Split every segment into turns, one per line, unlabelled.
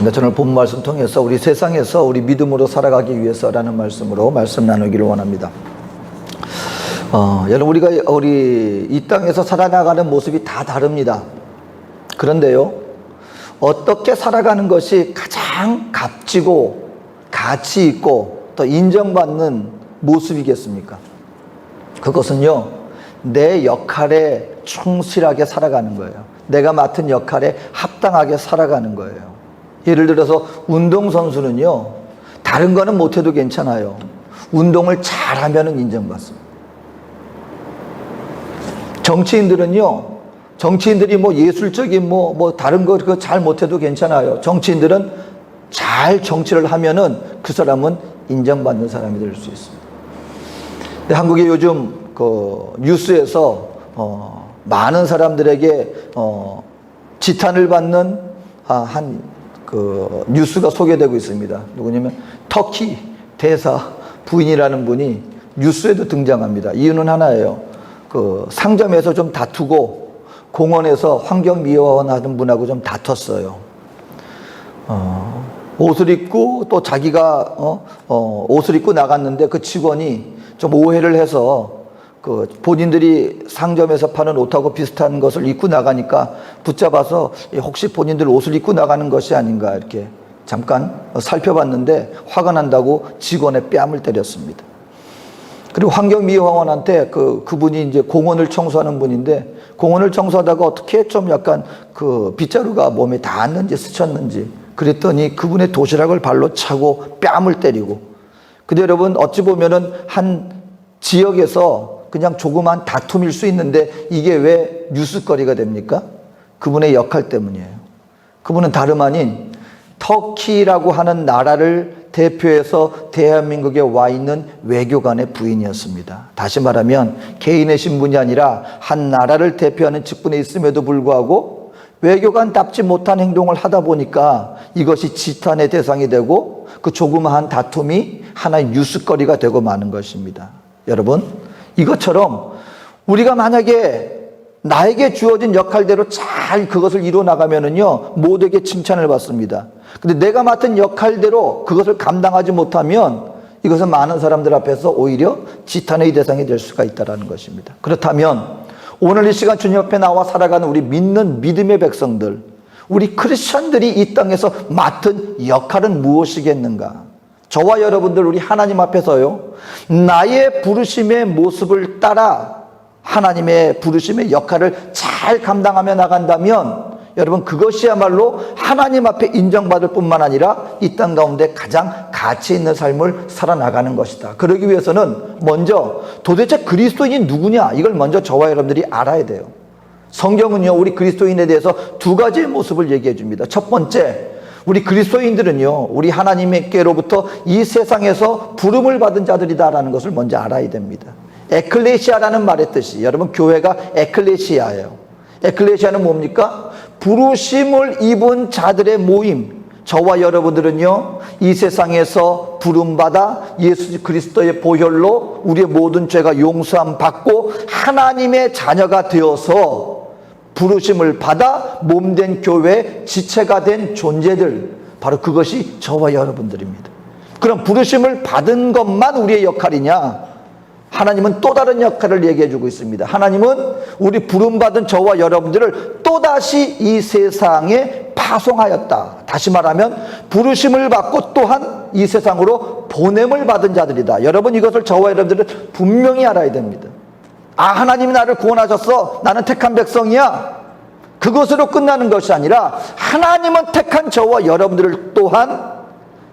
오늘 본 말씀 통해서 우리 세상에서 우리 믿음으로 살아가기 위해서라는 말씀으로 말씀 나누기를 원합니다. 여러분, 우리 이 땅에서 살아나가는 모습이 다 다릅니다. 그런데요, 어떻게 살아가는 것이 가장 값지고 가치 있고 또 인정받는 모습이겠습니까? 그것은요, 내 역할에 충실하게 살아가는 거예요. 내가 맡은 역할에 합당하게 살아가는 거예요. 예를 들어서 운동선수는요, 다른 거는 못해도 괜찮아요. 운동을 잘하면 인정받습니다. 정치인들이 뭐 예술적인 다른 거 그거 잘 못해도 괜찮아요. 정치인들은 잘 정치를 하면은 그 사람은 인정받는 사람이 될 수 있습니다. 근데 한국의 요즘 뉴스에서 많은 사람들에게 지탄을 받는 뉴스가 소개되고 있습니다. 누구냐면 터키 대사 부인이라는 분이 뉴스에도 등장합니다. 이유는 하나예요. 상점에서 좀 다투고 공원에서 환경미화원 하는 분하고 좀 다퉜어요. 옷을 입고 또 자기가 옷을 입고 나갔는데 그 직원이 좀 오해를 해서 본인들이 상점에서 파는 옷하고 비슷한 것을 입고 나가니까 붙잡아서 혹시 본인들 옷을 입고 나가는 것이 아닌가 이렇게 잠깐 살펴봤는데 화가 난다고 직원의 뺨을 때렸습니다. 그리고 환경미화원한테 그분이 이제 공원을 청소하는 분인데 공원을 청소하다가 어떻게 좀 약간 빗자루가 몸에 닿았는지 스쳤는지 그랬더니 그분의 도시락을 발로 차고 뺨을 때리고. 근데 여러분, 어찌 보면은 한 지역에서 그냥 조그만 다툼일 수 있는데 이게 왜 뉴스거리가 됩니까? 그분의 역할 때문이에요. 그분은 다름 아닌 터키라고 하는 나라를 대표해서 대한민국에 와 있는 외교관의 부인이었습니다. 다시 말하면 개인의 신분이 아니라 한 나라를 대표하는 직분에 있음에도 불구하고 외교관답지 못한 행동을 하다 보니까 이것이 지탄의 대상이 되고 그 조그마한 다툼이 하나의 뉴스거리가 되고 마는 것입니다. 여러분, 이것처럼 우리가 만약에 나에게 주어진 역할대로 잘 그것을 이루어 나가면은요, 모두에게 칭찬을 받습니다. 근데 내가 맡은 역할대로 그것을 감당하지 못하면 이것은 많은 사람들 앞에서 오히려 지탄의 대상이 될 수가 있다는 것입니다. 그렇다면 오늘 이 시간 주님 앞에 나와 살아가는 우리 믿는 믿음의 백성들, 우리 크리스천들이 이 땅에서 맡은 역할은 무엇이겠는가? 저와 여러분들, 우리 하나님 앞에서요, 나의 부르심의 모습을 따라 하나님의 부르심의 역할을 잘 감당하며 나간다면 여러분, 그것이야말로 하나님 앞에 인정받을 뿐만 아니라 이 땅 가운데 가장 가치 있는 삶을 살아나가는 것이다. 그러기 위해서는 먼저 도대체 그리스도인이 누구냐, 이걸 먼저 저와 여러분들이 알아야 돼요. 성경은요, 우리 그리스도인에 대해서 두 가지의 모습을 얘기해 줍니다. 첫 번째, 우리 그리스도인들은요, 우리 하나님께로부터 이 세상에서 부름을 받은 자들이다라는 것을 먼저 알아야 됩니다. 에클레시아라는 말의 뜻이, 여러분, 교회가 에클레시아예요. 에클레시아는 뭡니까? 부르심을 입은 자들의 모임. 저와 여러분들은요, 이 세상에서 부름받아 예수 그리스도의 보혈로 우리의 모든 죄가 용서함 받고 하나님의 자녀가 되어서 부르심을 받아 몸된 교회의 지체가 된 존재들, 바로 그것이 저와 여러분들입니다. 그럼 부르심을 받은 것만 우리의 역할이냐? 하나님은 또 다른 역할을 얘기해 주고 있습니다. 하나님은 우리 부름받은 저와 여러분들을 또다시 이 세상에 파송하였다. 다시 말하면 부르심을 받고 또한 이 세상으로 보냄을 받은 자들이다. 여러분, 이것을 저와 여러분들은 분명히 알아야 됩니다. 하나님이 나를 구원하셨어, 나는 택한 백성이야, 그것으로 끝나는 것이 아니라 하나님은 택한 저와 여러분들을 또한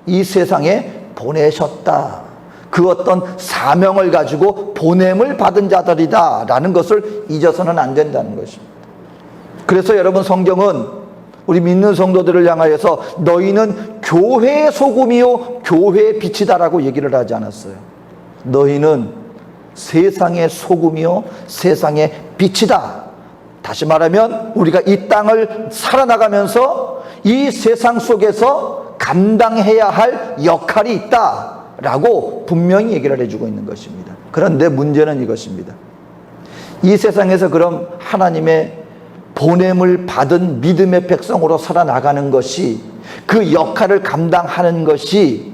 이 세상에 보내셨다. 그 어떤 사명을 가지고 보냄을 받은 자들이다 라는 것을 잊어서는 안 된다는 것입니다. 그래서 여러분, 성경은 우리 믿는 성도들을 향하여서 너희는 교회의 소금이요 교회의 빛이다라고 얘기를 하지 않았어요. 너희는 세상의 소금이요 세상의 빛이다. 다시 말하면 우리가 이 땅을 살아나가면서 이 세상 속에서 감당해야 할 역할이 있다 라고 분명히 얘기를 해주고 있는 것입니다. 그런데 문제는 이것입니다. 이 세상에서 그럼 하나님의 보냄을 받은 믿음의 백성으로 살아나가는 것이 그 역할을 감당하는 것이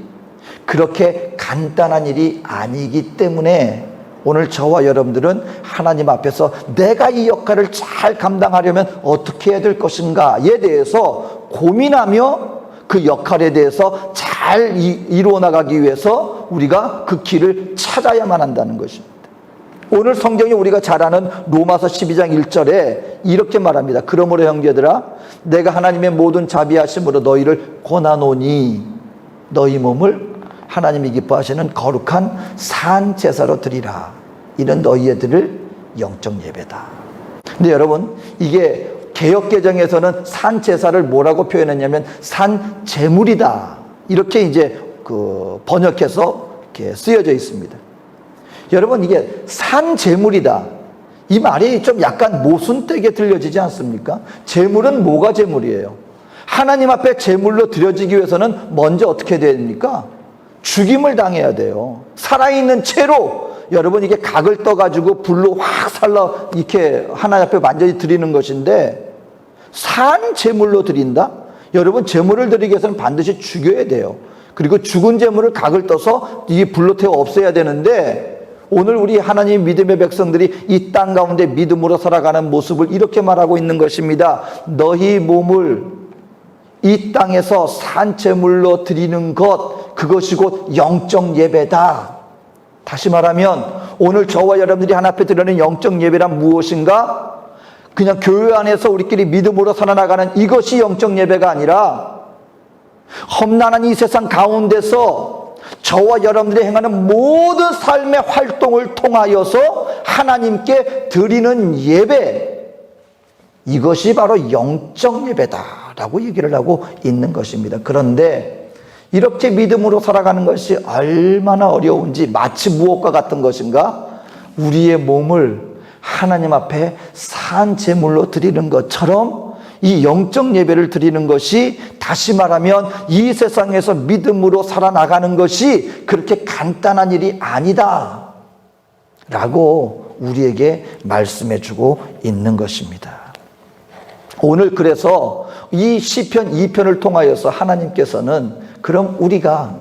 그렇게 간단한 일이 아니기 때문에 오늘 저와 여러분들은 하나님 앞에서 내가 이 역할을 잘 감당하려면 어떻게 해야 될 것인가에 대해서 고민하며 그 역할에 대해서 잘 이루어 나가기 위해서 우리가 그 길을 찾아야만 한다는 것입니다. 오늘 성경이 우리가 잘 아는 로마서 12장 1절에 이렇게 말합니다. 그러므로 형제들아 내가 하나님의 모든 자비하심으로 너희를 권하노니 너희 몸을 하나님이 기뻐하시는 거룩한 산 제사로 드리라. 이는 너희의 드릴 영적 예배다. 근데 여러분, 이게 개역개정에서는 산 제사를 뭐라고 표현했냐면 산 제물이다. 이렇게 이제 번역해서 이렇게 쓰여져 있습니다. 여러분, 이게 산 제물이다. 이 말이 좀 약간 모순되게 들려지지 않습니까? 제물은 뭐가 제물이에요? 하나님 앞에 제물로 드려지기 위해서는 먼저 어떻게 해야 됩니까? 죽임을 당해야 돼요. 살아있는 채로 여러분 이게 각을 떠가지고 불로 확 살라 이렇게 하나님 앞에 완전히 드리는 것인데 산 제물로 드린다? 여러분 제물을 드리기 위해서는 반드시 죽여야 돼요. 그리고 죽은 제물을 각을 떠서 이 불로 태워 없애야 되는데 오늘 우리 하나님 믿음의 백성들이 이 땅 가운데 믿음으로 살아가는 모습을 이렇게 말하고 있는 것입니다. 너희 몸을 이 땅에서 산제물로 드리는 것, 그것이 곧 영적 예배다. 다시 말하면 오늘 저와 여러분들이 하나님 앞에 드리는 영적 예배란 무엇인가? 그냥 교회 안에서 우리끼리 믿음으로 살아나가는 이것이 영적 예배가 아니라 험난한 이 세상 가운데서 저와 여러분들이 행하는 모든 삶의 활동을 통하여서 하나님께 드리는 예배, 이것이 바로 영적 예배다라고 얘기를 하고 있는 것입니다. 그런데 이렇게 믿음으로 살아가는 것이 얼마나 어려운지, 마치 무엇과 같은 것인가? 우리의 몸을 하나님 앞에 산 제물로 드리는 것처럼 이 영적 예배를 드리는 것이, 다시 말하면 이 세상에서 믿음으로 살아나가는 것이 그렇게 간단한 일이 아니다 라고 우리에게 말씀해 주고 있는 것입니다. 오늘 그래서 이 시편 2편을 통하여서 하나님께서는 그럼 우리가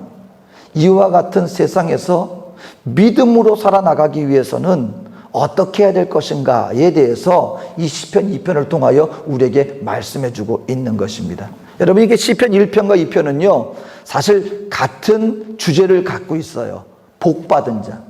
이와 같은 세상에서 믿음으로 살아나가기 위해서는 어떻게 해야 될 것인가에 대해서 이 시편 2편을 통하여 우리에게 말씀해 주고 있는 것입니다. 여러분, 이게 시편 1편과 2편은요 사실 같은 주제를 갖고 있어요. 복받은 자.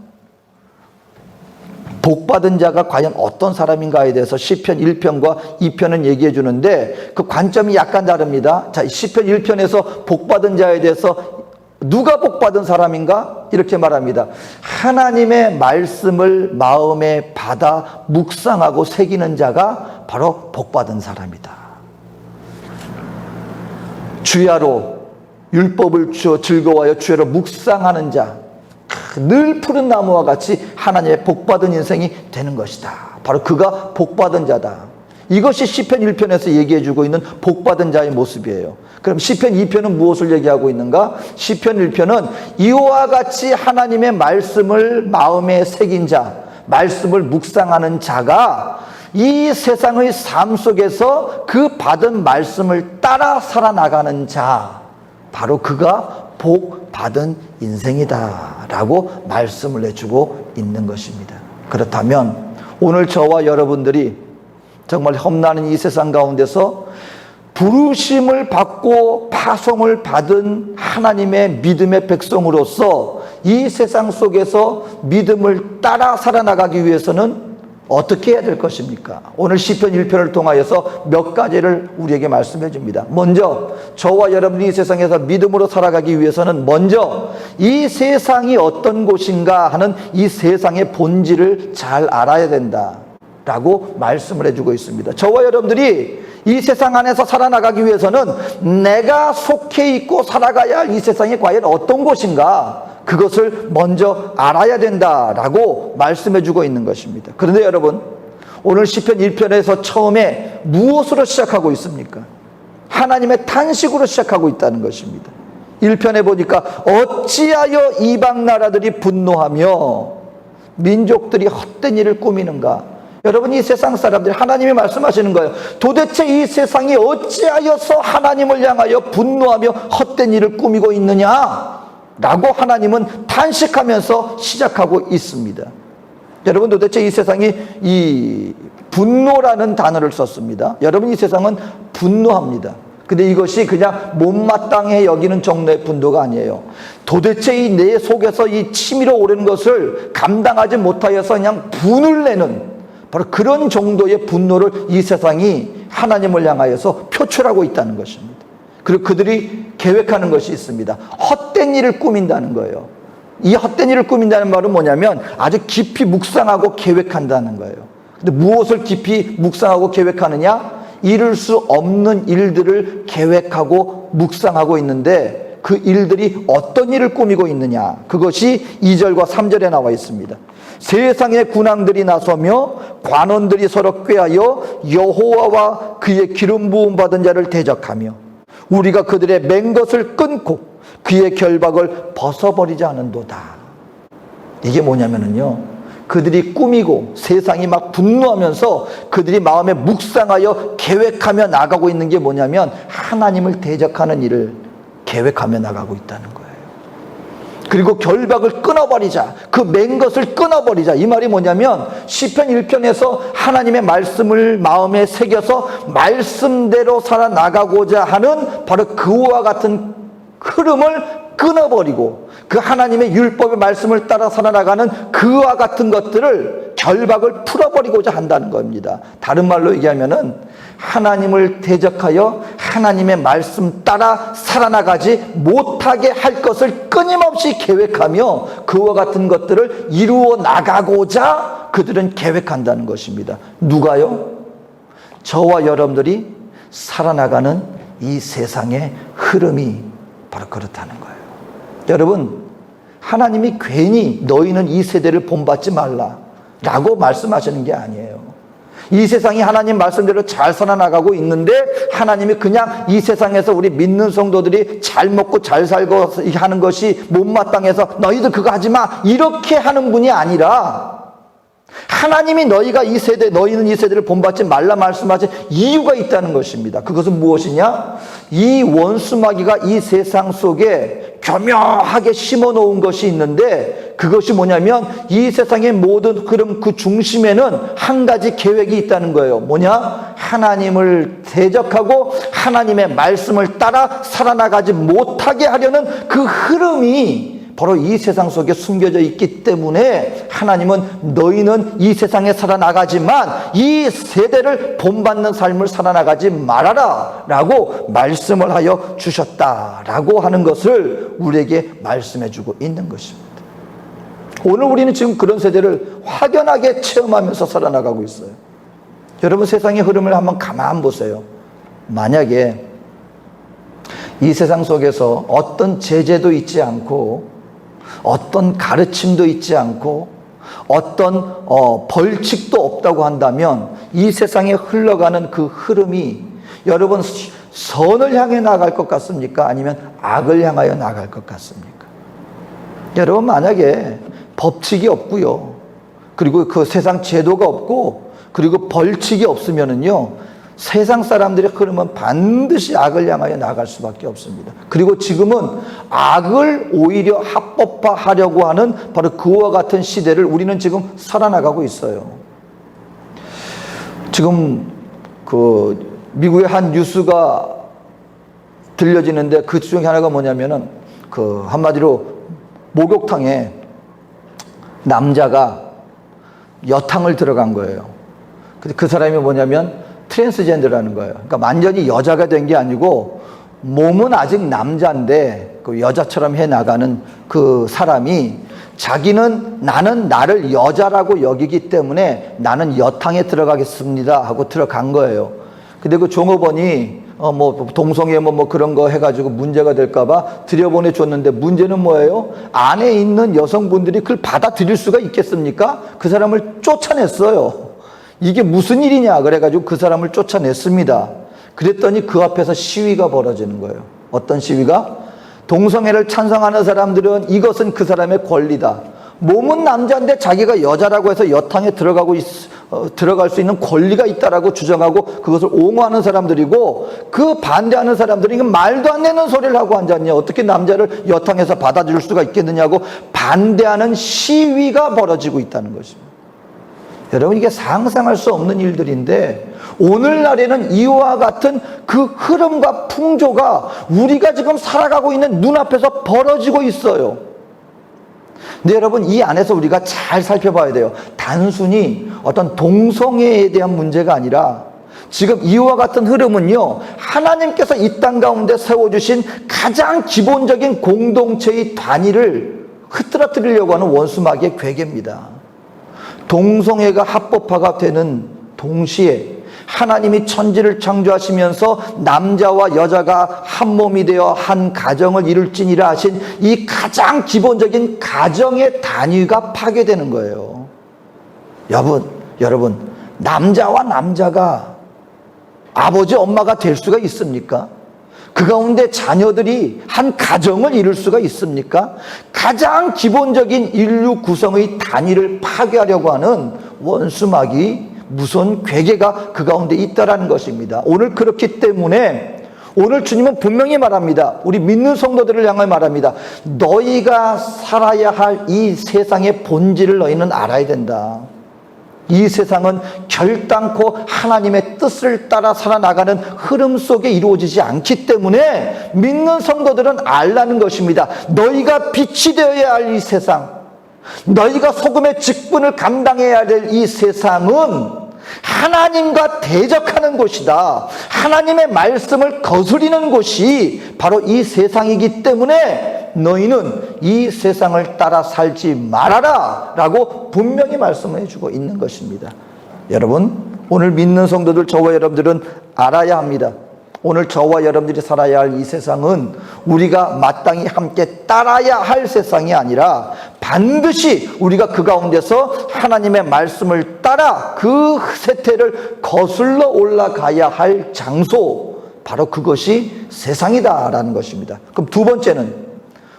복받은 자가 과연 어떤 사람인가에 대해서 시편 1편과 2편은 얘기해 주는데 그 관점이 약간 다릅니다. 자, 시편 1편에서 복받은 자에 대해서 누가 복받은 사람인가? 이렇게 말합니다. 하나님의 말씀을 마음에 받아 묵상하고 새기는 자가 바로 복받은 사람이다. 주야로 율법을 주어 즐거워하여 주야로 묵상하는 자, 늘 푸른 나무와 같이 하나님의 복받은 인생이 되는 것이다. 바로 그가 복받은 자다. 이것이 시편 1편에서 얘기해주고 있는 복받은 자의 모습이에요. 그럼 시편 2편은 무엇을 얘기하고 있는가? 시편 1편은 이와 같이 하나님의 말씀을 마음에 새긴 자, 말씀을 묵상하는 자가 이 세상의 삶 속에서 그 받은 말씀을 따라 살아나가는 자, 바로 그가 복 받은 인생이다 라고 말씀을 해주고 있는 것입니다. 그렇다면 오늘 저와 여러분들이 정말 험난한 이 세상 가운데서 부르심을 받고 파송을 받은 하나님의 믿음의 백성으로서 이 세상 속에서 믿음을 따라 살아나가기 위해서는 어떻게 해야 될 것입니까? 오늘 시편 1편을 통하여서 몇 가지를 우리에게 말씀해 줍니다. 먼저 저와 여러분이 이 세상에서 믿음으로 살아가기 위해서는 먼저 이 세상이 어떤 곳인가 하는 이 세상의 본질을 잘 알아야 된다 라고 말씀을 해주고 있습니다. 저와 여러분들이 이 세상 안에서 살아나가기 위해서는 내가 속해 있고 살아가야 할 이 세상이 과연 어떤 곳인가, 그것을 먼저 알아야 된다라고 말씀해 주고 있는 것입니다. 그런데 여러분, 오늘 시편 1편에서 처음에 무엇으로 시작하고 있습니까? 하나님의 탄식으로 시작하고 있다는 것입니다. 1편에 보니까 어찌하여 이방 나라들이 분노하며 민족들이 헛된 일을 꾸미는가. 여러분, 이 세상 사람들이 하나님이 말씀하시는 거예요. 도대체 이 세상이 어찌하여서 하나님을 향하여 분노하며 헛된 일을 꾸미고 있느냐? 라고 하나님은 탄식하면서 시작하고 있습니다. 여러분, 도대체 이 세상이 이 분노라는 단어를 썼습니다. 여러분, 이 세상은 분노합니다. 근데 이것이 그냥 못마땅해 여기는 정도의 분노가 아니에요. 도대체 이 내 속에서 이 치밀어 오르는 것을 감당하지 못하여서 그냥 분을 내는 바로 그런 정도의 분노를 이 세상이 하나님을 향하여서 표출하고 있다는 것입니다. 그리고 그들이 계획하는 것이 있습니다. 헛된 일을 꾸민다는 거예요. 이 헛된 일을 꾸민다는 말은 뭐냐면 아주 깊이 묵상하고 계획한다는 거예요. 근데 무엇을 깊이 묵상하고 계획하느냐? 이룰 수 없는 일들을 계획하고 묵상하고 있는데 그 일들이 어떤 일을 꾸미고 있느냐? 그것이 2절과 3절에 나와 있습니다. 세상의 군왕들이 나서며 관원들이 서로 꾀하여 여호와와 그의 기름 부음 받은 자를 대적하며 우리가 그들의 맨 것을 끊고 그의 결박을 벗어버리지 않은도다. 이게 뭐냐면요, 그들이 꾸미고 세상이 막 분노하면서 그들이 마음에 묵상하여 계획하며 나가고 있는 게 뭐냐면 하나님을 대적하는 일을 계획하며 나가고 있다는 거예요. 그리고 결박을 끊어버리자, 그 맨 것을 끊어버리자. 이 말이 뭐냐면 시편 1편에서 하나님의 말씀을 마음에 새겨서 말씀대로 살아나가고자 하는 바로 그와 같은 흐름을 끊어버리고 그 하나님의 율법의 말씀을 따라 살아나가는 그와 같은 것들을 결박을 풀어버리고자 한다는 겁니다. 다른 말로 얘기하면은 하나님을 대적하여 하나님의 말씀 따라 살아나가지 못하게 할 것을 끊임없이 계획하며 그와 같은 것들을 이루어 나가고자 그들은 계획한다는 것입니다. 누가요? 저와 여러분들이 살아나가는 이 세상의 흐름이 바로 그렇다는 거예요. 여러분, 하나님이 괜히 너희는 이 세대를 본받지 말라 라고 말씀하시는 게 아니에요. 이 세상이 하나님 말씀대로 잘 살아나가고 있는데 하나님이 그냥 이 세상에서 우리 믿는 성도들이 잘 먹고 잘 살고 하는 것이 못마땅해서 너희들 그거 하지 마 이렇게 하는 분이 아니라 하나님이 너희가 이 세대, 너희는 이 세대를 본받지 말라 말씀하신 이유가 있다는 것입니다. 그것은 무엇이냐? 이 원수마귀가 이 세상 속에 교묘하게 심어 놓은 것이 있는데 그것이 뭐냐면 이 세상의 모든 흐름 그 중심에는 한 가지 계획이 있다는 거예요. 뭐냐? 하나님을 대적하고 하나님의 말씀을 따라 살아나가지 못하게 하려는 그 흐름이 바로 이 세상 속에 숨겨져 있기 때문에 하나님은 너희는 이 세상에 살아나가지만 이 세대를 본받는 삶을 살아나가지 말아라 라고 말씀을 하여 주셨다라고 하는 것을 우리에게 말씀해 주고 있는 것입니다. 오늘 우리는 지금 그런 세대를 확연하게 체험하면서 살아나가고 있어요. 여러분, 세상의 흐름을 한번 가만 보세요. 만약에 이 세상 속에서 어떤 제재도 있지 않고 어떤 가르침도 있지 않고 어떤 벌칙도 없다고 한다면 이 세상에 흘러가는 그 흐름이 여러분 선을 향해 나갈 것 같습니까? 아니면 악을 향하여 나갈 것 같습니까? 여러분, 만약에 법칙이 없고요, 그리고 그 세상 제도가 없고 그리고 벌칙이 없으면은요 세상 사람들의 흐름은 반드시 악을 향하여 나갈 수밖에 없습니다. 그리고 지금은 악을 오히려 합법화하려고 하는 바로 그와 같은 시대를 우리는 지금 살아나가고 있어요. 지금 그 미국의 한 뉴스가 들려지는데 그 중에 하나가 뭐냐면은 그 한마디로 목욕탕에 남자가 여탕을 들어간 거예요. 근데 그 사람이 뭐냐면 트랜스젠더라는 거예요. 그러니까 완전히 여자가 된 게 아니고 몸은 아직 남자인데 그 여자처럼 해 나가는 그 사람이 자기는 나는 나를 여자라고 여기기 때문에 나는 여탕에 들어가겠습니다 하고 들어간 거예요. 근데 그 종업원이 뭐 동성애 뭐 그런 거 해가지고 문제가 될까봐 들여보내 줬는데 문제는 뭐예요? 안에 있는 여성분들이 그걸 받아들일 수가 있겠습니까? 그 사람을 쫓아냈어요. 이게 무슨 일이냐 그래가지고 그 사람을 쫓아냈습니다. 그랬더니 그 앞에서 시위가 벌어지는 거예요. 어떤 시위가? 동성애를 찬성하는 사람들은 이것은 그 사람의 권리다. 몸은 남자인데 자기가 여자라고 해서 여탕에 들어갈 수 있는 권리가 있다라고 주장하고 그것을 옹호하는 사람들이고, 그 반대하는 사람들이 이건 말도 안 되는 소리를 하고 앉았냐, 어떻게 남자를 여탕에서 받아줄 수가 있겠느냐고 반대하는 시위가 벌어지고 있다는 것입니다. 여러분, 이게 상상할 수 없는 일들인데 오늘날에는 이와 같은 그 흐름과 풍조가 우리가 지금 살아가고 있는 눈앞에서 벌어지고 있어요. 근데 여러분, 이 안에서 우리가 잘 살펴봐야 돼요. 단순히 어떤 동성애에 대한 문제가 아니라 지금 이와 같은 흐름은요, 하나님께서 이 땅 가운데 세워주신 가장 기본적인 공동체의 단위를 흐트러뜨리려고 하는 원수마귀의 괴계입니다. 동성애가 합법화가 되는 동시에 하나님이 천지를 창조하시면서 남자와 여자가 한 몸이 되어 한 가정을 이룰지니라 하신 이 가장 기본적인 가정의 단위가 파괴되는 거예요. 여러분, 남자와 남자가 아버지 엄마가 될 수가 있습니까? 그 가운데 자녀들이 한 가정을 이룰 수가 있습니까? 가장 기본적인 인류 구성의 단위를 파괴하려고 하는 원수마귀 무서운 괴계가 그 가운데 있다라는 것입니다. 오늘 그렇기 때문에 오늘 주님은 분명히 말합니다. 우리 믿는 성도들을 향해 말합니다. 너희가 살아야 할 이 세상의 본질을 너희는 알아야 된다. 이 세상은 결단코 하나님의 뜻을 따라 살아나가는 흐름 속에 이루어지지 않기 때문에 믿는 성도들은 알라는 것입니다. 너희가 빛이 되어야 할 이 세상, 너희가 소금의 직분을 감당해야 될 이 세상은 하나님과 대적하는 곳이다. 하나님의 말씀을 거스리는 곳이 바로 이 세상이기 때문에 너희는 이 세상을 따라 살지 말아라 라고 분명히 말씀해 주고 있는 것입니다. 여러분, 오늘 믿는 성도들, 저와 여러분들은 알아야 합니다. 오늘 저와 여러분들이 살아야 할 이 세상은 우리가 마땅히 함께 따라야 할 세상이 아니라 반드시 우리가 그 가운데서 하나님의 말씀을 따라 그 세태를 거슬러 올라가야 할 장소, 바로 그것이 세상이다라는 것입니다. 그럼 두 번째는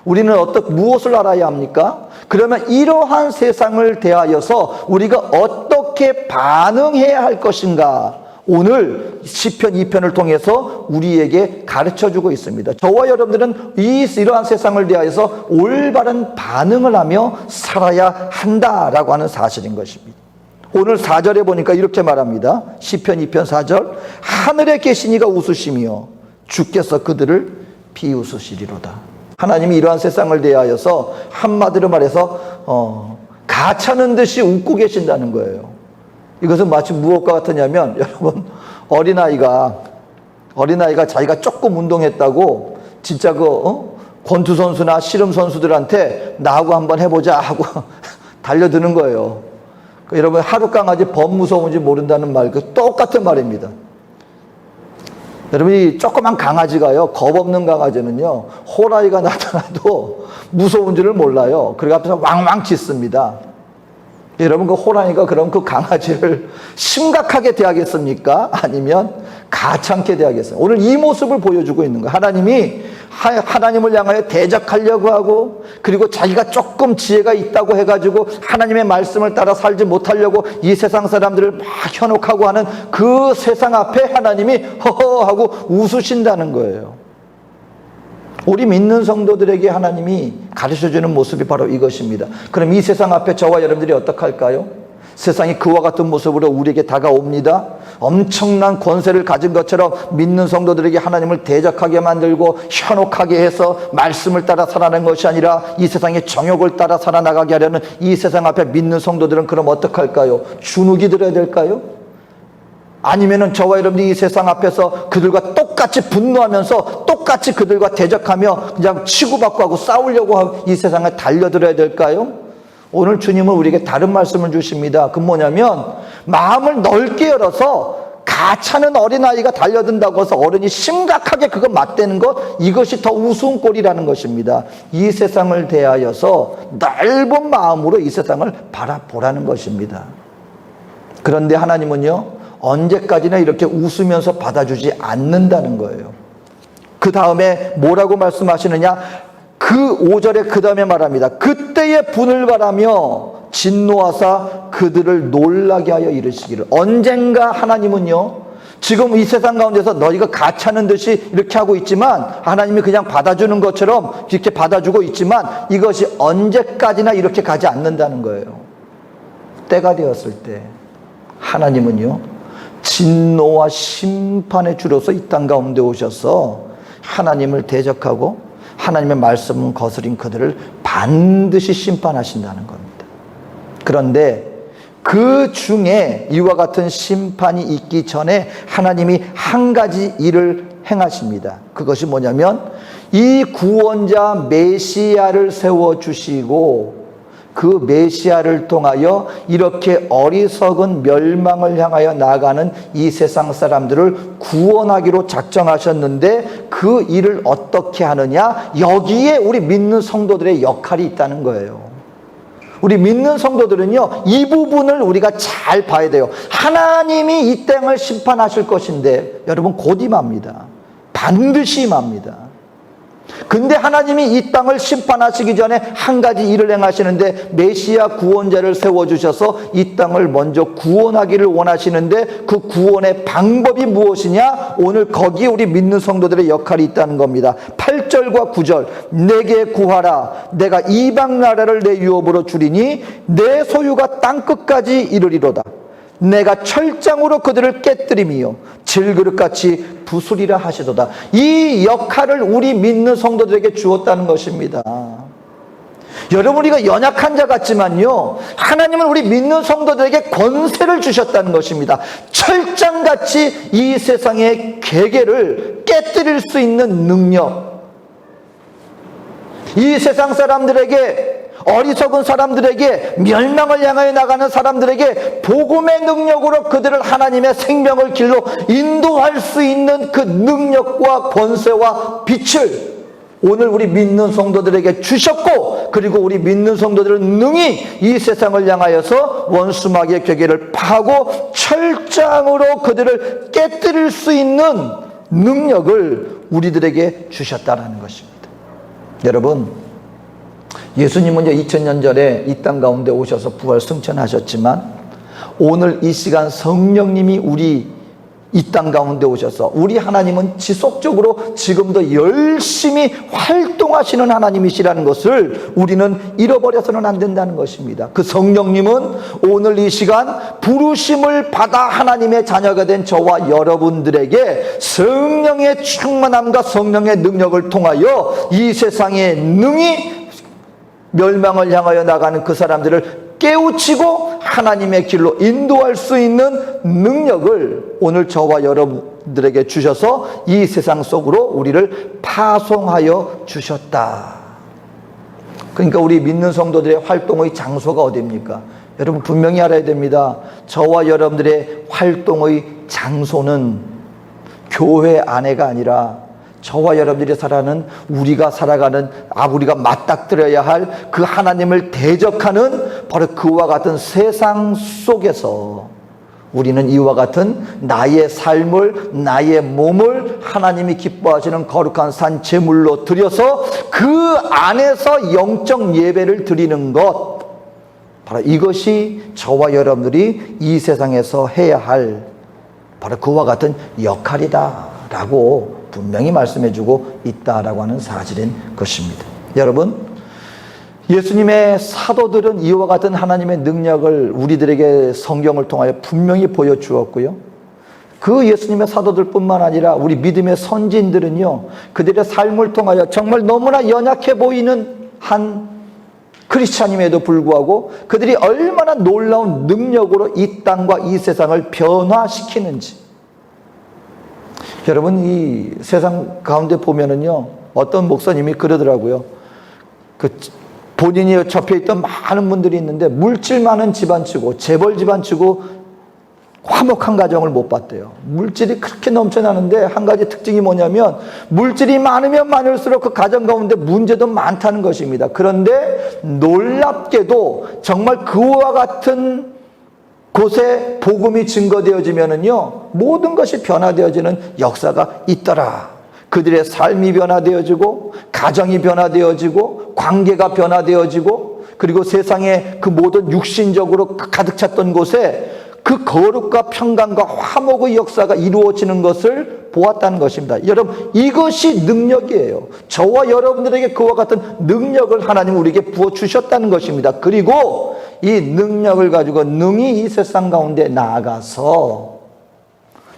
우리는 무엇을 알아야 합니까? 그러면 이러한 세상을 대하여서 우리가 어떻게 반응해야 할 것인가? 오늘 시편 2편을 통해서 우리에게 가르쳐주고 있습니다. 저와 여러분들은 이러한 세상을 대하여서 올바른 반응을 하며 살아야 한다라고 하는 사실인 것입니다. 오늘 4절에 보니까 이렇게 말합니다. 시편 2편 4절, 하늘에 계신 이가 웃으시며 주께서 그들을 비웃으시리로다. 하나님이 이러한 세상을 대하여서 한마디로 말해서 가차는 듯이 웃고 계신다는 거예요. 이것은 마치 무엇과 같으냐면, 여러분, 어린아이가 자기가 조금 운동했다고 진짜 권투 선수나 씨름 선수들한테 나하고 한번 해보자 하고 달려드는 거예요. 여러분, 하루 강아지 범 무서운지 모른다는 말, 똑같은 말입니다. 여러분, 이 조그만 강아지가요, 겁 없는 강아지는요, 호랑이가 나타나도 무서운 줄을 몰라요. 그리고 앞에서 왕왕 짖습니다. 여러분, 그 호랑이가 그럼 그 강아지를 심각하게 대하겠습니까? 아니면 가찮게 대하겠어요? 오늘 이 모습을 보여주고 있는 거예요. 하나님을 향하여 대적하려고 하고, 그리고 자기가 조금 지혜가 있다고 해가지고 하나님의 말씀을 따라 살지 못하려고 이 세상 사람들을 막 현혹하고 하는 그 세상 앞에 하나님이 허허 하고 웃으신다는 거예요. 우리 믿는 성도들에게 하나님이 가르쳐주는 모습이 바로 이것입니다. 그럼 이 세상 앞에 저와 여러분들이 어떻게 할까요? 세상이 그와 같은 모습으로 우리에게 다가옵니다. 엄청난 권세를 가진 것처럼 믿는 성도들에게 하나님을 대적하게 만들고 현혹하게 해서 말씀을 따라 살아가는 것이 아니라 이 세상의 정욕을 따라 살아나가게 하려는 이 세상 앞에 믿는 성도들은 그럼 어떻게 할까요? 주눅이 들어야 될까요? 아니면은 저와 여러분들이 이 세상 앞에서 그들과 똑같이 분노하면서 똑같이 그들과 대적하며 그냥 치고받고 하고 싸우려고 하고 이 세상에 달려들어야 될까요? 오늘 주님은 우리에게 다른 말씀을 주십니다. 그 뭐냐면, 마음을 넓게 열어서 가차는 어린아이가 달려든다고 해서 어른이 심각하게 그거 맞대는 것, 이것이 더 우스운 꼴이라는 것입니다. 이 세상을 대하여서 넓은 마음으로 이 세상을 바라보라는 것입니다. 그런데 하나님은요, 언제까지나 이렇게 웃으면서 받아주지 않는다는 거예요. 그 다음에 뭐라고 말씀하시느냐? 그 5절에 그 다음에 말합니다. 그때의 분을 바라며 진노하사 그들을 놀라게 하여 이르시기를. 언젠가 하나님은요, 지금 이 세상 가운데서 너희가 가차는 듯이 이렇게 하고 있지만, 하나님이 그냥 받아주는 것처럼 이렇게 받아주고 있지만, 이것이 언제까지나 이렇게 가지 않는다는 거예요. 때가 되었을 때 하나님은요, 진노와 심판의 주로서 이 땅 가운데 오셔서 하나님을 대적하고 하나님의 말씀을 거스린 그들을 반드시 심판하신다는 겁니다. 그런데 그 중에 이와 같은 심판이 있기 전에 하나님이 한 가지 일을 행하십니다. 그것이 뭐냐면, 이 구원자 메시아를 세워주시고 그 메시아를 통하여 이렇게 어리석은 멸망을 향하여 나가는 이 세상 사람들을 구원하기로 작정하셨는데, 그 일을 어떻게 하느냐? 여기에 우리 믿는 성도들의 역할이 있다는 거예요. 우리 믿는 성도들은요, 이 부분을 우리가 잘 봐야 돼요. 하나님이 이 땅을 심판하실 것인데, 여러분 곧 임합니다. 반드시 임합니다. 근데 하나님이 이 땅을 심판하시기 전에 한 가지 일을 행하시는데, 메시아 구원자를 세워주셔서 이 땅을 먼저 구원하기를 원하시는데, 그 구원의 방법이 무엇이냐? 오늘 거기에 우리 믿는 성도들의 역할이 있다는 겁니다. 8절과 9절, 내게 구하라. 내가 이방 나라를 내 유업으로 주리니 내 소유가 땅끝까지 이르리로다. 내가 철장으로 그들을 깨뜨리며 질그릇같이 부수리라 하시도다. 이 역할을 우리 믿는 성도들에게 주었다는 것입니다. 여러분, 우리가 연약한 자 같지만요, 하나님은 우리 믿는 성도들에게 권세를 주셨다는 것입니다. 철장같이 이 세상의 계계를 깨뜨릴 수 있는 능력, 이 세상 사람들에게, 어리석은 사람들에게, 멸망을 향하여 나가는 사람들에게 복음의 능력으로 그들을 하나님의 생명의 길로 인도할 수 있는 그 능력과 권세와 빛을 오늘 우리 믿는 성도들에게 주셨고, 그리고 우리 믿는 성도들은 능히 이 세상을 향하여서 원수마귀의 괴계를 파고 철장으로 그들을 깨뜨릴 수 있는 능력을 우리들에게 주셨다는 것입니다. 여러분, 예수님은 2000년 전에 이 땅 가운데 오셔서 부활 승천하셨지만, 오늘 이 시간 성령님이 우리 이 땅 가운데 오셔서, 우리 하나님은 지속적으로 지금도 열심히 활동하시는 하나님이시라는 것을 우리는 잃어버려서는 안 된다는 것입니다. 그 성령님은 오늘 이 시간 부르심을 받아 하나님의 자녀가 된 저와 여러분들에게 성령의 충만함과 성령의 능력을 통하여 이 세상에 능히 멸망을 향하여 나가는 그 사람들을 깨우치고 하나님의 길로 인도할 수 있는 능력을 오늘 저와 여러분들에게 주셔서 이 세상 속으로 우리를 파송하여 주셨다. 그러니까 우리 믿는 성도들의 활동의 장소가 어디입니까? 여러분 분명히 알아야 됩니다. 저와 여러분들의 활동의 장소는 교회 안에가 아니라 저와 여러분들이 우리가 살아가는, 우리가 맞닥뜨려야 할 그 하나님을 대적하는 바로 그와 같은 세상 속에서 우리는 이와 같은 나의 삶을, 나의 몸을 하나님이 기뻐하시는 거룩한 산 제물로 드려서 그 안에서 영적 예배를 드리는 것, 바로 이것이 저와 여러분들이 이 세상에서 해야 할 바로 그와 같은 역할이다 라고 분명히 말씀해주고 있다라고 하는 사실인 것입니다. 여러분, 예수님의 사도들은 이와 같은 하나님의 능력을 우리들에게 성경을 통하여 분명히 보여주었고요, 그 예수님의 사도들뿐만 아니라 우리 믿음의 선진들은요, 그들의 삶을 통하여 정말 너무나 연약해 보이는 한 크리스찬임에도 불구하고 그들이 얼마나 놀라운 능력으로 이 땅과 이 세상을 변화시키는지, 여러분 이 세상 가운데 보면은요, 어떤 목사님이 그러더라고요. 본인이 접해있던 많은 분들이 있는데 물질 많은 집안치고 재벌 집안치고 화목한 가정을 못 봤대요. 물질이 그렇게 넘쳐나는데 한 가지 특징이 뭐냐면, 물질이 많으면 많을수록 그 가정 가운데 문제도 많다는 것입니다. 그런데 놀랍게도 정말 그와 같은 곳에 복음이 증거되어지면은요, 모든 것이 변화되어지는 역사가 있더라. 그들의 삶이 변화되어지고 가정이 변화되어지고 관계가 변화되어지고 그리고 세상의 그 모든 육신적으로 가득 찼던 곳에 그 거룩과 평강과 화목의 역사가 이루어지는 것을 보았다는 것입니다. 여러분, 이것이 능력이에요. 저와 여러분들에게 그와 같은 능력을 하나님 우리에게 부어주셨다는 것입니다. 그리고 이 능력을 가지고 능히 이 세상 가운데 나아가서,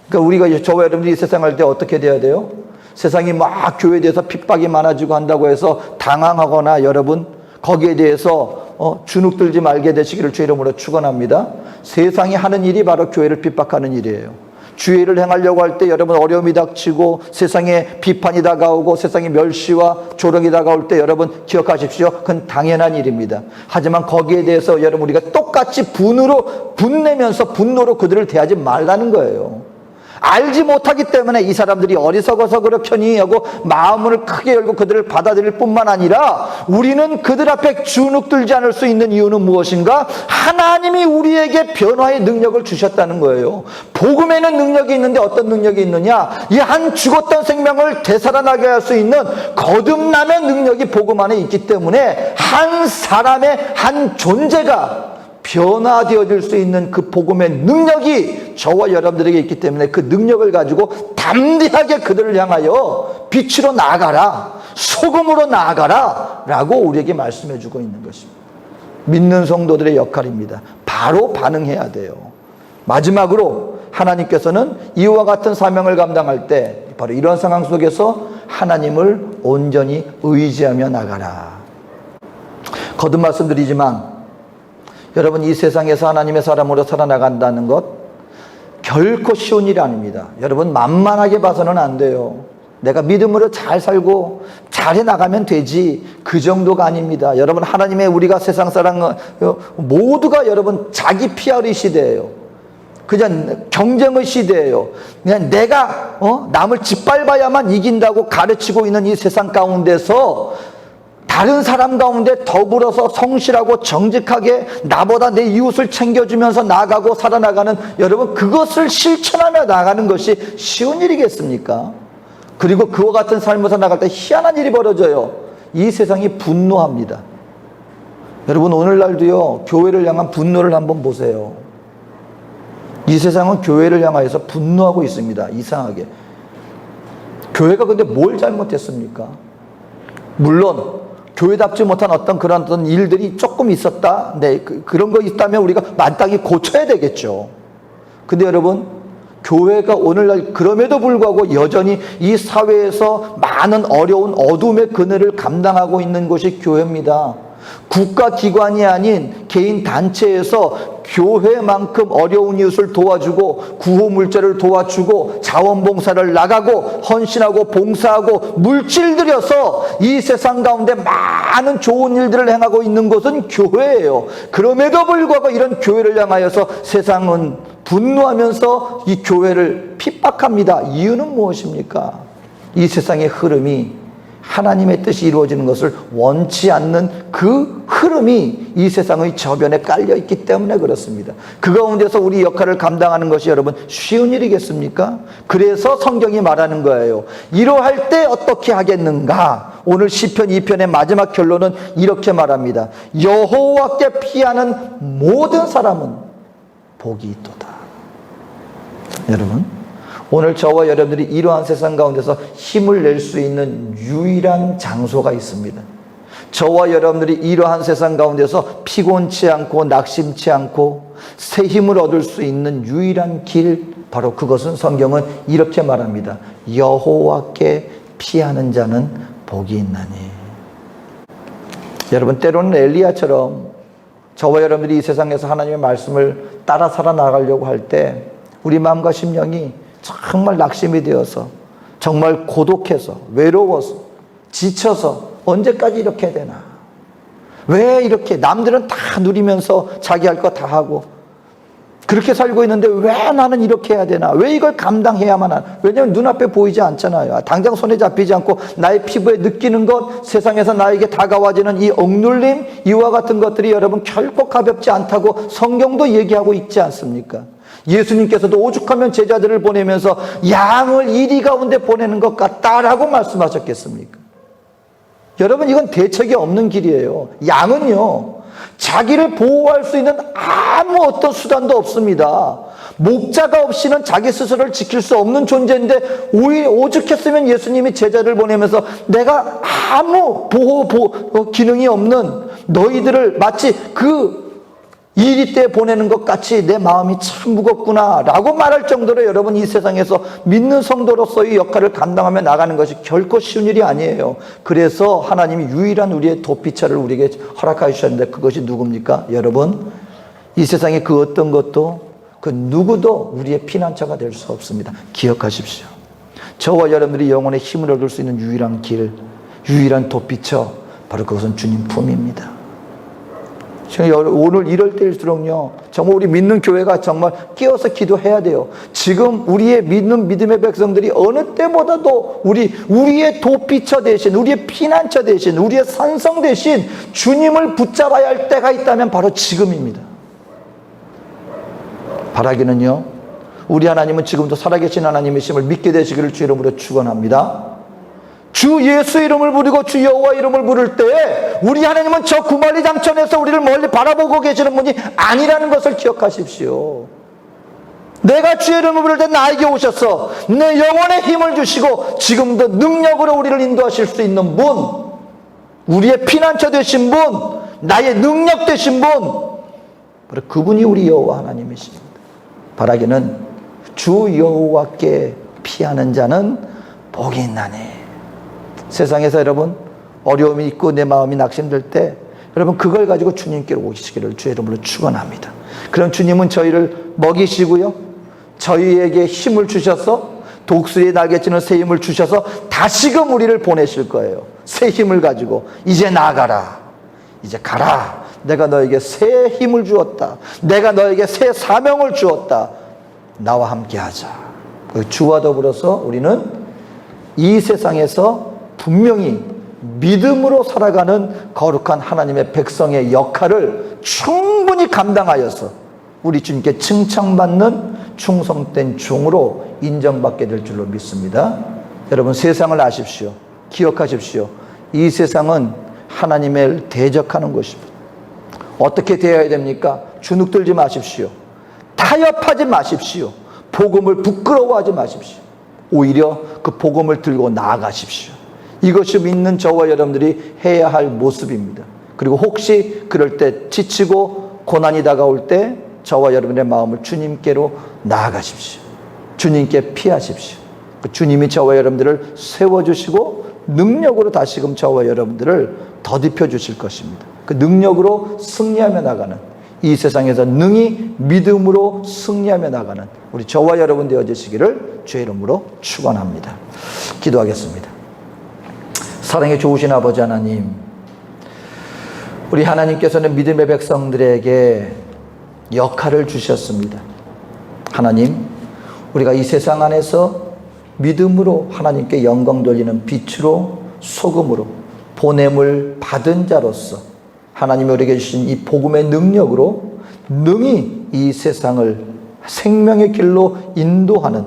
그러니까 우리가 저와 여러분들이 이 세상 할 때 어떻게 돼야 돼요? 세상이 막 교회에 대해서 핍박이 많아지고 한다고 해서 당황하거나 여러분 거기에 대해서 주눅들지 말게 되시기를 주의 이름으로 축원합니다. 세상이 하는 일이 바로 교회를 핍박하는 일이에요. 주의를 행하려고 할 때 여러분 어려움이 닥치고 세상에 비판이 다가오고 세상의 멸시와 조롱이 다가올 때 여러분 기억하십시오. 그건 당연한 일입니다. 하지만 거기에 대해서 여러분 우리가 똑같이 분노로 그들을 대하지 말라는 거예요. 알지 못하기 때문에 이 사람들이 어리석어서 그렇거니 하고 마음을 크게 열고 그들을 받아들일 뿐만 아니라 우리는 그들 앞에 주눅들지 않을 수 있는 이유는 무엇인가? 하나님이 우리에게 변화의 능력을 주셨다는 거예요. 복음에는 능력이 있는데 어떤 능력이 있느냐? 이 한 죽었던 생명을 되살아나게 할 수 있는 거듭남의 능력이 복음 안에 있기 때문에 한 사람의 한 존재가 변화되어질 수 있는 그 복음의 능력이 저와 여러분들에게 있기 때문에 그 능력을 가지고 담대하게 그들을 향하여 빛으로 나아가라, 소금으로 나아가라 라고 우리에게 말씀해 주고 있는 것입니다. 믿는 성도들의 역할입니다. 바로 반응해야 돼요. 마지막으로 하나님께서는 이와 같은 사명을 감당할 때 바로 이런 상황 속에서 하나님을 온전히 의지하며 나가라. 거듭 말씀드리지만 여러분, 이 세상에서 하나님의 사람으로 살아나간다는 것 결코 쉬운 일이 아닙니다. 여러분, 만만하게 봐서는 안 돼요. 내가 믿음으로 잘 살고 잘해 나가면 되지, 그 정도가 아닙니다. 여러분, 하나님의 우리가 세상 사람 모두가 여러분 자기 PR의 시대예요. 그냥 경쟁의 시대예요. 그냥 내가 남을 짓밟아야만 이긴다고 가르치고 있는 이 세상 가운데서 다른 사람 가운데 더불어서 성실하고 정직하게 나보다 내 이웃을 챙겨주면서 나아가고 살아나가는 여러분, 그것을 실천하며 나가는 것이 쉬운 일이겠습니까? 그리고 그와 같은 삶에서 나갈 때 희한한 일이 벌어져요. 이 세상이 분노합니다. 여러분, 오늘날도요 교회를 향한 분노를 한번 보세요. 이 세상은 교회를 향하여서 분노하고 있습니다. 이상하게. 교회가 근데 뭘 잘못했습니까? 물론 교회답지 못한 어떤 일들이 조금 있었다. 네, 그런 거 있다면 우리가 마땅히 고쳐야 되겠죠. 근데 여러분, 교회가 오늘날 그럼에도 불구하고 여전히 이 사회에서 많은 어려운 어둠의 그늘을 감당하고 있는 곳이 교회입니다. 국가기관이 아닌 개인 단체에서 교회만큼 어려운 이웃을 도와주고 구호물자를 도와주고 자원봉사를 나가고 헌신하고 봉사하고 물질 들여서 이 세상 가운데 많은 좋은 일들을 행하고 있는 곳은 교회예요. 그럼에도 불구하고 이런 교회를 향하여서 세상은 분노하면서 이 교회를 핍박합니다. 이유는 무엇입니까? 이 세상의 흐름이 하나님의 뜻이 이루어지는 것을 원치 않는 그 흐름이 이 세상의 저변에 깔려 있기 때문에 그렇습니다. 그 가운데서 우리 역할을 감당하는 것이 여러분 쉬운 일이겠습니까? 그래서 성경이 말하는 거예요. 이러할 때 어떻게 하겠는가? 오늘 시편 2편의 마지막 결론은 이렇게 말합니다. 여호와께 피하는 모든 사람은 복이 있도다. 여러분, 오늘 저와 여러분들이 이러한 세상 가운데서 힘을 낼 수 있는 유일한 장소가 있습니다. 저와 여러분들이 이러한 세상 가운데서 피곤치 않고 낙심치 않고 새 힘을 얻을 수 있는 유일한 길, 바로 그것은 성경은 이렇게 말합니다. 여호와께 피하는 자는 복이 있나니. 여러분, 때로는 엘리야처럼 저와 여러분들이 이 세상에서 하나님의 말씀을 따라 살아나가려고 할 때 우리 마음과 심령이 정말 낙심이 되어서 정말 고독해서 외로워서 지쳐서 언제까지 이렇게 해야 되나? 왜 이렇게 남들은 다 누리면서 자기 할 거 다 하고 그렇게 살고 있는데 왜 나는 이렇게 해야 되나? 왜 이걸 감당해야만 하나? 왜냐하면 눈앞에 보이지 않잖아요. 당장 손에 잡히지 않고 나의 피부에 느끼는 것, 세상에서 나에게 다가와지는 이 억눌림, 이와 같은 것들이 여러분 결코 가볍지 않다고 성경도 얘기하고 있지 않습니까? 예수님께서도 오죽하면 제자들을 보내면서 양을 이리 가운데 보내는 것 같다라고 말씀하셨겠습니까? 여러분, 이건 대책이 없는 길이에요. 양은요, 자기를 보호할 수 있는 아무 어떤 수단도 없습니다. 목자가 없이는 자기 스스로를 지킬 수 없는 존재인데, 오죽했으면 예수님이 제자를 보내면서 내가 아무 보호 기능이 없는 너희들을 마치 그 이리 때 보내는 것 같이 내 마음이 참 무겁구나 라고 말할 정도로, 여러분, 이 세상에서 믿는 성도로서의 역할을 감당하며 나가는 것이 결코 쉬운 일이 아니에요. 그래서 하나님이 유일한 우리의 도피처를 우리에게 허락하여 주셨는데, 그것이 누굽니까? 여러분, 이 세상에 그 어떤 것도 그 누구도 우리의 피난처가 될 수 없습니다. 기억하십시오. 저와 여러분들이 영혼의 힘을 얻을 수 있는 유일한 길, 유일한 도피처, 바로 그것은 주님 품입니다. 오늘 이럴 때일수록요, 정말 우리 믿는 교회가 정말 끼어서 기도해야 돼요. 지금 우리의 믿음의 백성들이 어느 때보다도 우리의 도피처 대신, 우리의 피난처 대신, 우리의 산성 대신 주님을 붙잡아야 할 때가 있다면 바로 지금입니다. 바라기는요, 우리 하나님은 지금도 살아계신 하나님이심을 믿게 되시기를 주 이름으로 축원합니다. 주 예수 이름을 부르고 주 여호와 이름을 부를 때 우리 하나님은 저 구말리 장천에서 우리를 멀리 바라보고 계시는 분이 아니라는 것을 기억하십시오. 내가 주의 이름을 부를 때 나에게 오셔서 내 영혼에 힘을 주시고 지금도 능력으로 우리를 인도하실 수 있는 분, 우리의 피난처 되신 분, 나의 능력 되신 분, 바로 그분이 우리 여호와 하나님이십니다. 바라기는 주 여호와께 피하는 자는 복이 있나니. 세상에서 여러분 어려움이 있고 내 마음이 낙심될 때, 여러분 그걸 가지고 주님께로 오시기를 주의 이름으로 축원합니다. 그럼 주님은 저희를 먹이시고요, 저희에게 힘을 주셔서, 독수리의 날개치는 새 힘을 주셔서 다시금 우리를 보내실 거예요. 새 힘을 가지고 이제 나가라, 이제 가라, 내가 너에게 새 힘을 주었다, 내가 너에게 새 사명을 주었다, 나와 함께 하자. 주와 더불어서 우리는 이 세상에서 분명히 믿음으로 살아가는 거룩한 하나님의 백성의 역할을 충분히 감당하여서 우리 주님께 칭찬받는 충성된 종으로 인정받게 될 줄로 믿습니다. 여러분, 세상을 아십시오. 기억하십시오. 이 세상은 하나님을 대적하는 것입니다. 어떻게 대해야 됩니까? 주눅들지 마십시오. 타협하지 마십시오. 복음을 부끄러워하지 마십시오. 오히려 그 복음을 들고 나아가십시오. 이것이 믿는 저와 여러분들이 해야 할 모습입니다. 그리고 혹시 그럴 때 지치고 고난이 다가올 때 저와 여러분의 마음을 주님께로 나아가십시오. 주님께 피하십시오. 주님이 저와 여러분들을 세워주시고 능력으로 다시금 저와 여러분들을 더딥혀 주실 것입니다. 그 능력으로 승리하며 나가는, 이 세상에서 능히 믿음으로 승리하며 나가는 우리 저와 여러분 되어지시기를 주의 이름으로 축원합니다. 기도하겠습니다. 사랑에 좋으신 아버지 하나님, 우리 하나님께서는 믿음의 백성들에게 역할을 주셨습니다. 하나님, 우리가 이 세상 안에서 믿음으로 하나님께 영광 돌리는 빛으로, 소금으로 보냄을 받은 자로서 하나님이 우리에게 주신 이 복음의 능력으로 능히 이 세상을 생명의 길로 인도하는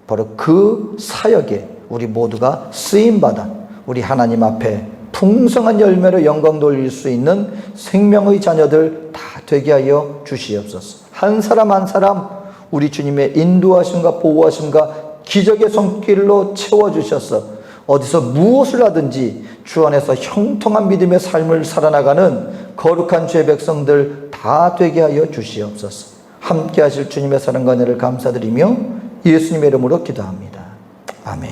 바로 그 사역에 우리 모두가 쓰임받아 우리 하나님 앞에 풍성한 열매로 영광 돌릴 수 있는 생명의 자녀들 다 되게 하여 주시옵소서. 한 사람 한 사람 우리 주님의 인도하심과 보호하심과 기적의 손길로 채워주셔서 어디서 무엇을 하든지 주 안에서 형통한 믿음의 삶을 살아나가는 거룩한 주의 백성들 다 되게 하여 주시옵소서. 함께 하실 주님의 사랑과 은혜를 감사드리며 예수님의 이름으로 기도합니다. 아멘.